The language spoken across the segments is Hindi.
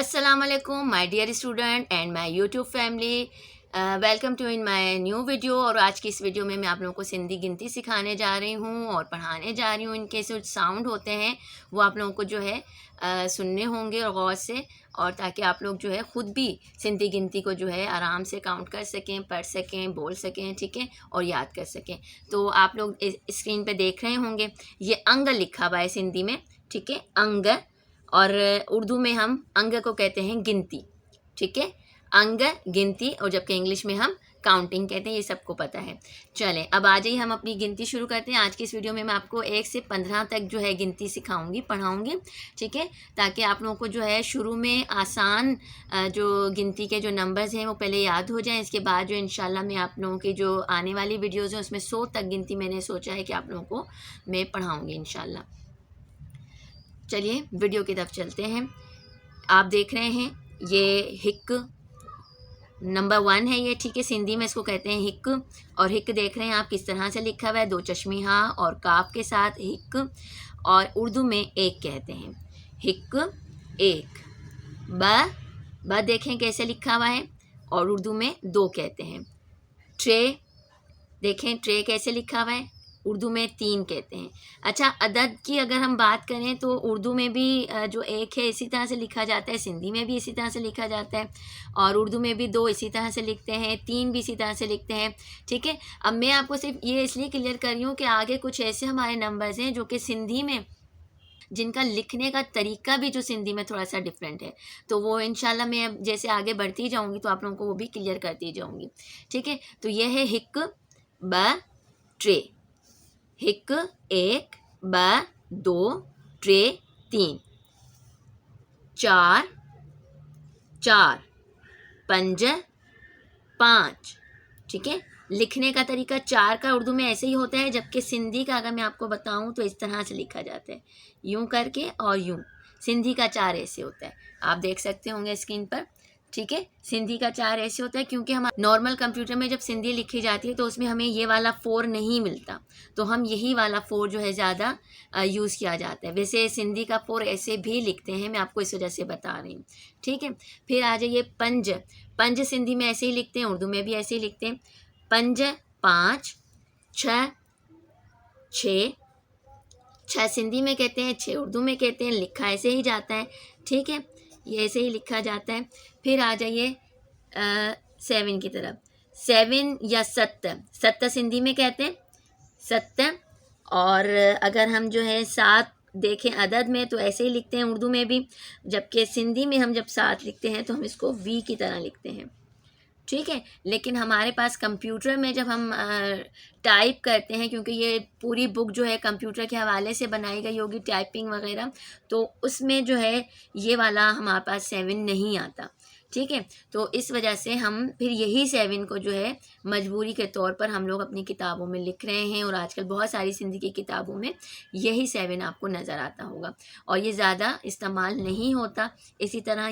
अस्सलाम वालेकुम my dear student and my YouTube family. Welcome to in my new video. और आज की इस वीडियो में मैं आप लोगों को सिंधी गिनती सिखाने जा रही हूँ और पढ़ाने जा रही हूँ। इनके जो साउंड होते हैं वो आप लोगों को जो है सुनने होंगे और गौर से, और ताकि आप लोग जो है ख़ुद भी सिंधी गिनती को जो है आराम से काउंट कर सकें, पढ़ सकें, बोल सकें, ठीक है, और याद कर सकें। तो आप लोग स्क्रीन पे देख रहे होंगे ये अंग लिखा हुआ है सिंधी में, ठीक है, अंग। और उर्दू में हम अंग को कहते हैं गिनती, ठीक है, अंग गिनती, और जबकि इंग्लिश में हम काउंटिंग कहते हैं, ये सबको पता है। चलें अब आ जाइए हम अपनी गिनती शुरू करते हैं। आज की इस वीडियो में मैं आपको 1 से 15 तक जो है गिनती सिखाऊंगी, पढ़ाऊंगी, ठीक है, ताकि आप लोगों को जो है शुरू में आसान जो गिनती के जो नंबर्स हैं वो पहले याद हो जाएं। इसके बाद जो इंशाल्लाह मैं आप लोगों की जो आने वाली वीडियोज़ हैं उसमें 100 तक गिनती मैंने सोचा है कि आप लोगों को मैं पढ़ाऊँगी इंशाल्लाह। चलिए वीडियो की तरफ चलते हैं। आप देख रहे हैं ये हिक नंबर 1 है ये, ठीक है, सिंधी में इसको कहते हैं हिक। और हिक देख रहे हैं आप किस तरह से लिखा हुआ है, 2 चश्मी हाँ और काफ के साथ हिक। और उर्दू में एक कहते हैं, हिक एक। ब देखें कैसे लिखा हुआ है, और उर्दू में 2 कहते हैं। ट्रे देखें, ट्रे कैसे लिखा हुआ है, उर्दू में 3 कहते हैं। अच्छा, अदद की अगर हम बात करें तो उर्दू में भी जो 1 है इसी तरह से लिखा जाता है, सिंधी में भी इसी तरह से लिखा जाता है, और उर्दू में भी 2 इसी तरह से लिखते हैं, 3 भी इसी तरह से लिखते हैं, ठीक है। अब मैं आपको सिर्फ ये इसलिए क्लियर कर रही हूँ कि आगे कुछ ऐसे हमारे नंबर्स हैं जो कि सिंधी में जिनका लिखने का तरीका भी जो सिंधी में थोड़ा सा डिफरेंट है, तो वो इंशाल्लाह मैं अब जैसे आगे बढ़ती जाऊँगी तो आप लोगों को वो भी क्लियर करती जाऊँगी, ठीक है। तो ये है हिक ब ट्रे, हिक एक ब 2 ट्रे 3 4 4 5 5, ठीक है। लिखने का तरीका 4 का उर्दू में ऐसे ही होता है, जबकि सिंधी का अगर मैं आपको बताऊं तो इस तरह से लिखा जाता है, यूं करके और यूं। सिंधी का 4 ऐसे होता है, आप देख सकते होंगे स्क्रीन पर, ठीक है। सिंधी का 4 ऐसे होता है क्योंकि हम नॉर्मल कंप्यूटर में जब सिंधी लिखी जाती है तो उसमें हमें ये वाला 4 नहीं मिलता, तो हम यही वाला 4 जो है ज़्यादा यूज़ किया जाता है। वैसे सिंधी का 4 ऐसे भी लिखते हैं, मैं आपको इस वजह से बता रही हूँ, ठीक है। फिर आ जाइए पंज। पंज सिंधी में ऐसे ही लिखते हैं, उर्दू में भी ऐसे ही लिखते हैं। पंज 5 6 6, 6 सिंधी में कहते हैं, 6 उर्दू में कहते हैं, लिखा ऐसे ही जाता है, ठीक है, ये ऐसे ही लिखा जाता है। फिर आ जाइए 7 की तरफ। 7 या 7, 7 सिंधी में कहते हैं 7। और अगर हम जो है 7 देखें अदद में तो ऐसे ही लिखते हैं उर्दू में भी, जबकि सिंधी में हम जब 7 लिखते हैं तो हम इसको वी की तरह लिखते हैं, ठीक है। लेकिन हमारे पास कंप्यूटर में जब हम टाइप करते हैं, क्योंकि ये पूरी बुक जो है कंप्यूटर के हवाले से बनाई गई होगी, टाइपिंग वगैरह, तो उसमें जो है ये वाला हमारे पास 7 नहीं आता, ठीक है। तो इस वजह से हम फिर यही 7 को जो है मजबूरी के तौर पर हम लोग अपनी किताबों में लिख रहे हैं, और आजकल बहुत सारी सिंधी की किताबों में यही 7 आपको नज़र आता होगा, और ये ज़्यादा इस्तेमाल नहीं होता। इसी तरह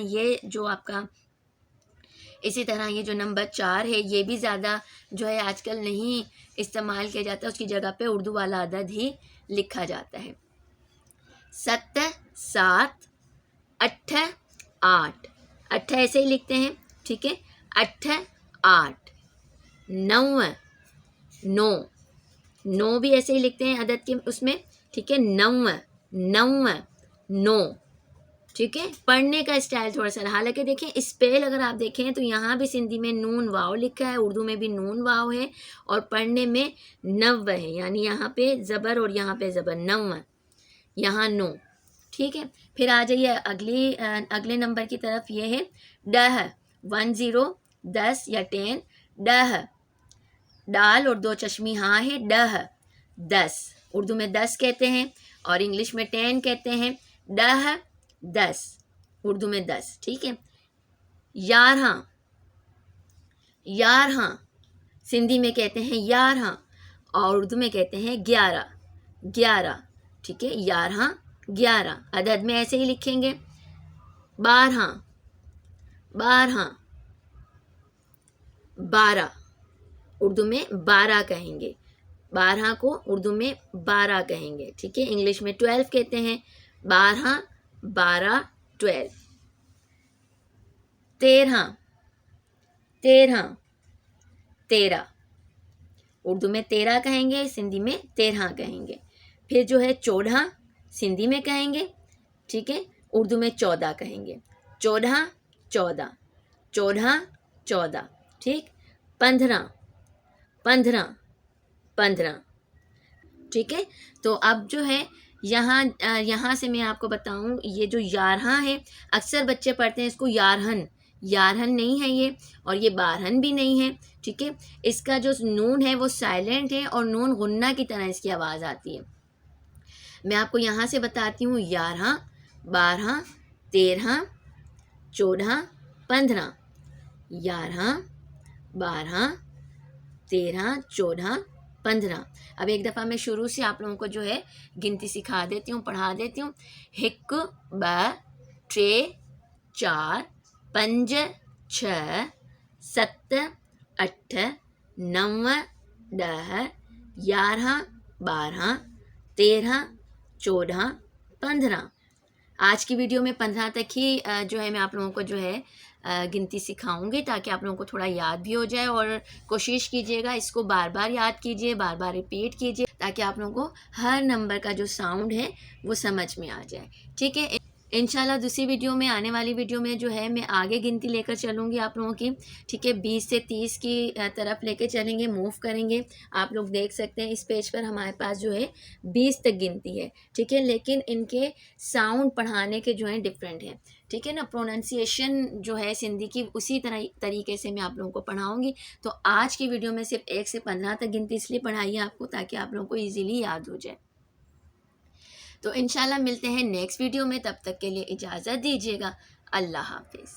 ये जो नंबर 4 है ये भी ज़्यादा जो है आजकल नहीं इस्तेमाल किया जाता, उसकी जगह पे उर्दू वाला अदद ही लिखा जाता है। 7 7 8 8, 8 ऐसे ही लिखते हैं, ठीक है, 8 8 9 9 9 भी ऐसे ही लिखते हैं अदद के उसमें, ठीक है, 9 9 9, ठीक है। पढ़ने का स्टाइल थोड़ा सा, हालांकि देखें स्पेल अगर आप देखें तो यहाँ भी सिंधी में नून वाव लिखा है, उर्दू में भी नून वाव है, और पढ़ने में नव है, यानी यहाँ पे ज़बर और यहाँ पे ज़बर, नव यहाँ नो, ठीक है। फिर आ जाइए अगले नंबर की तरफ, ये है डह। 10 10 या 10, डह, डाल और 2 चश्मी हाँ है, डह 10, उर्दू में 10 कहते हैं और इंग्लिश में 10 कहते हैं। डह 10, उर्दू में 10, ठीक है। 11 11 सिंधी में कहते हैं 11 और उर्दू में कहते हैं 11 11, ठीक है, 11 11 अदद में ऐसे ही लिखेंगे। 12 12 12, उर्दू में 12 कहेंगे, 12 को उर्दू में 12 कहेंगे, ठीक है। इंग्लिश में 12 कहते हैं, 12 12 12। 13, 13, 13। उर्दू में 13 कहेंगे, सिंधी में 13 कहेंगे। फिर जो है 14 सिंधी में कहेंगे, ठीक है, उर्दू में 14 कहेंगे। 14, 14, 14, 14, ठीक। 15, 15, 15, ठीक है। तो अब जो है यहाँ से मैं आपको बताऊँ, ये जो 11 है, अक्सर बच्चे पढ़ते हैं इसको यारहन, यारहन नहीं है ये, और ये बारहन भी नहीं है, ठीक है। इसका जो नून है वो साइलेंट है और नून गुन्ना की तरह इसकी आवाज़ आती है। मैं आपको यहाँ से बताती हूँ, 11, 12, 13, 14, 15, 11, 12, 13, 14, 15। अब एक दफ़ा मैं शुरू से आप लोगों को जो है गिनती सिखा देती हूँ, पढ़ा देती हूँ। 1, 2, 3, 4, 5, 6, 7, 8, 9, 10, 11, 12, 13, 14, 15। आज की वीडियो में 15 तक ही जो है मैं आप लोगों को जो है गिनती सिखाऊंगी, ताकि आप लोगों को थोड़ा याद भी हो जाए। और कोशिश कीजिएगा इसको बार बार याद कीजिए, बार बार रिपीट कीजिए, ताकि आप लोगों को हर नंबर का जो साउंड है वो समझ में आ जाए, ठीक है। इंशाल्लाह दूसरी वीडियो में, आने वाली वीडियो में जो है मैं आगे गिनती लेकर चलूँगी आप लोगों की, ठीक है। 20 से 30 की तरफ लेके चलेंगे, मूव करेंगे। आप लोग देख सकते हैं इस पेज पर हमारे पास जो है 20 तक गिनती है, ठीक है। लेकिन इनके साउंड पढ़ाने के जो है डिफरेंट हैं, ठीक है ना। प्रोनाउंसिएशन जो है सिंधी की उसी तरीके से मैं आप लोगों को पढ़ाऊँगी। तो आज की वीडियो में सिर्फ 1 से 15 तक गिनती इसलिए पढ़ाई है आपको, ताकि आप लोगों को ईज़िली याद हो जाए। तो इंशाल्लाह मिलते हैं नेक्स्ट वीडियो में, तब तक के लिए इजाज़त दीजिएगा। अल्लाह हाफिज़।